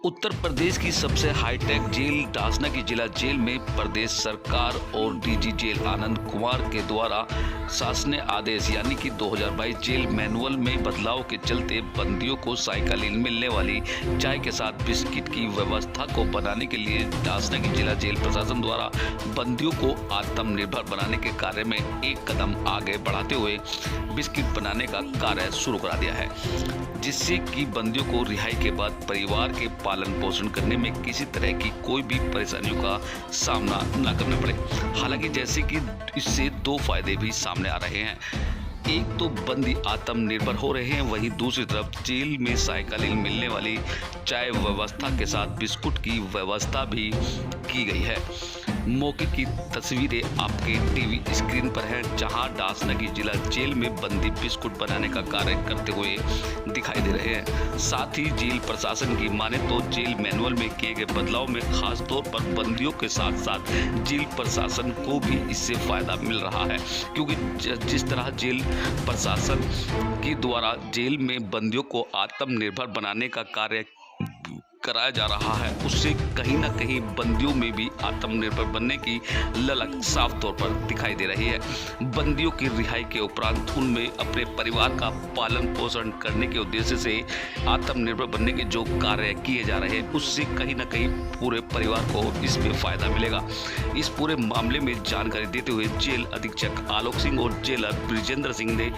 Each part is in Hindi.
उत्तर प्रदेश की सबसे हाईटेक जेल डासना की जिला जेल में प्रदेश सरकार और डीजी जेल आनंद कुमार के द्वारा शासनीय आदेश यानी कि 2022 जेल मैनुअल में बदलाव के चलते बंदियों को सायकालीन मिलने वाली चाय के साथ बिस्किट की व्यवस्था को बनाने के लिए डासना की जिला जेल प्रशासन द्वारा बंदियों को आत्मनिर्भर बनाने के कार्य में एक कदम आगे बढ़ाते हुए बिस्किट बनाने का कार्य शुरू करा दिया है, जिससे कि बंदियों को रिहाई के बाद परिवार के पालन पोषण करने में किसी तरह की कोई भी परेशानियों का सामना न करना पड़े। हालांकि जैसे कि इससे दो फायदे भी सामने आ रहे हैं। एक तो बंदी आत्मनिर्भर हो रहे हैं, वहीं दूसरी तरफ जेल में सायकालीन मिलने वाली चाय व्यवस्था के साथ बिस्कुट की व्यवस्था भी की गई है। मौके की तस्वीरें आपके टीवी स्क्रीन पर हैं, जहां डासना की जिला जेल में बंदी बिस्कुट बनाने का कार्य करते हुए दिखाई दे रहे हैं। साथ ही जेल प्रशासन की माने तो जेल मैनुअल में किए गए बदलाव में खास तौर पर बंदियों के साथ साथ जेल प्रशासन को भी इससे फायदा मिल रहा है, क्योंकि जिस तरह जेल प्रशासन के द्वारा जेल में बंदियों को आत्मनिर्भर बनाने का कार्य कराया जा रहा है, उससे कहीं ना कहीं बंदियों में भी आत्मनिर्भर बनने की ललक साफ तौर पर दिखाई दे रही है। बंदियों की रिहाई के उपरांत उनमें अपने परिवार का पालन पोषण करने के उद्देश्य से आत्मनिर्भर बनने के जो कार्य किए जा रहे हैं, उससे कहीं ना कहीं पूरे परिवार को इसमें फायदा मिलेगा। इस पूरे मामले में जानकारी देते हुए जेल अधीक्षक आलोक सिंह और जेलर ब्रिजेंद्र सिंह ने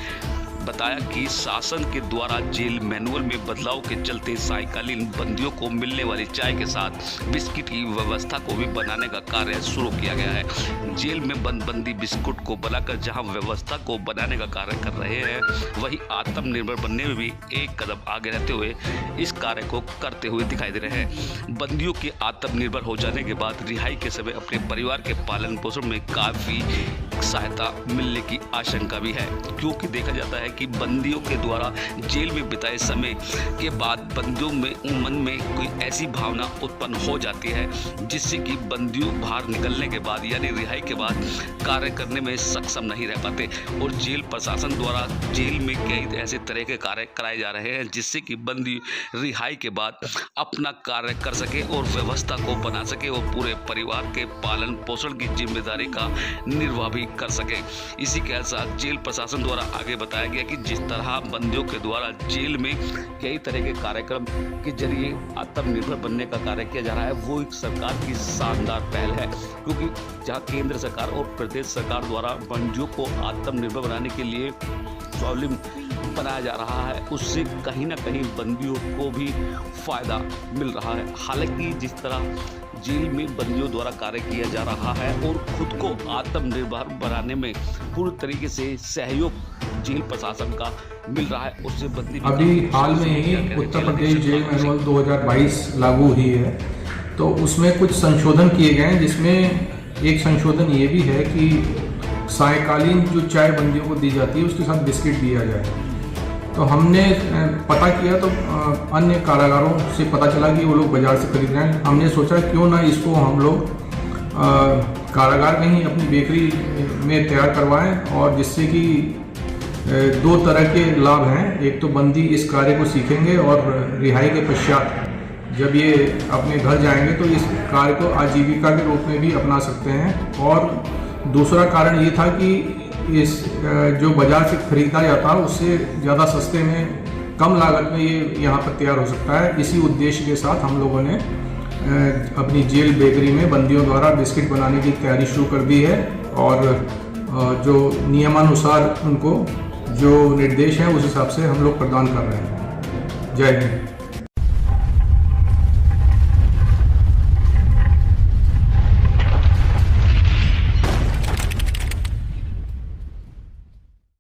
बताया कि शासन के द्वारा जेल मैनुअल में बदलाव के चलते सायकालीन बंदियों को मिलने वाली चाय के साथ बिस्किट की व्यवस्था को भी बनाने का कार्य शुरू किया गया है। जेल में बंद बंदी बिस्कुट को बनाकर जहां व्यवस्था को बनाने का कार्य कर रहे हैं, वहीं आत्मनिर्भर बनने में भी एक कदम आगे रहते हुए इस कार्य को करते हुए दिखाई दे रहे हैं। बंदियों के आत्मनिर्भर हो जाने के बाद रिहाई के समय अपने परिवार के पालन पोषण में काफी सहायता मिलने की आशंका भी है, क्योंकि देखा जाता है कि बंदियों के द्वारा जेल में बिताए समय के बाद बंदियों में मन में कोई ऐसी भावना उत्पन्न हो जाती है जिससे कि बंदियों बाहर निकलने के बाद यानी रिहाई के बाद कार्य करने में सक्षम नहीं रह पाते, और जेल प्रशासन द्वारा जेल में कई ऐसे तरह के कार्य कराए जा रहे हैं जिससे कि बंदी रिहाई के बाद अपना कार्य कर सके और व्यवस्था को बना सके और पूरे परिवार के पालन पोषण की जिम्मेदारी का निर्वाह भी कर सके। इसी के साथ जेल प्रशासन द्वारा आगे बताया गया कि जिस तरह बंदियों के द्वारा जेल में कई तरह के कार्यक्रम के जरिए आत्मनिर्भर बनने का कार्य किया जा रहा है, वो एक सरकार की शानदार पहल है, क्योंकि जहां केंद्र सरकार और प्रदेश सरकार द्वारा बंदियों को आत्मनिर्भर बनाने के लिए स्वावलंबी बनाया जा रहा है, उससे कहीं ना कहीं बंदियों को भी फायदा मिल रहा है। हालांकि जिस तरह जेल में बंदियों द्वारा कार्य किया जा रहा है और खुद को आत्मनिर्भर बनाने में पूरी तरीके से सहयोग जेल प्रशासन का मिल रहा है, उससे बंदी अभी हाल में ही उत्तर प्रदेश जेल मैनुअल 2022 लागू हुई है, तो उसमें कुछ संशोधन किए गए हैं, जिसमें एक संशोधन ये भी है कि सायकालीन जो चाय बंदियों को दी जाती है उसके साथ बिस्किट दिया जाए। तो हमने पता किया तो अन्य कारागारों से पता चला कि वो लोग बाज़ार से खरीद रहे हैं। हमने सोचा क्यों ना इसको हम लोग कारागार में ही अपनी बेकरी में तैयार करवाएं, और जिससे कि दो तरह के लाभ हैं। एक तो बंदी इस कार्य को सीखेंगे और रिहाई के पश्चात जब ये अपने घर जाएंगे तो इस कार्य को आजीविका के रूप में भी अपना सकते हैं। और दूसरा कारण ये था कि इस जो बाज़ार से खरीदा जाता है उससे ज़्यादा सस्ते में कम लागत में ये यहाँ पर तैयार हो सकता है। इसी उद्देश्य के साथ हम लोगों ने अपनी जेल बेकरी में बंदियों द्वारा बिस्किट बनाने की तैयारी शुरू कर दी है, और जो नियमानुसार उनको जो निर्देश हैं उस हिसाब से हम लोग प्रदान कर रहे हैं। जय हिंद।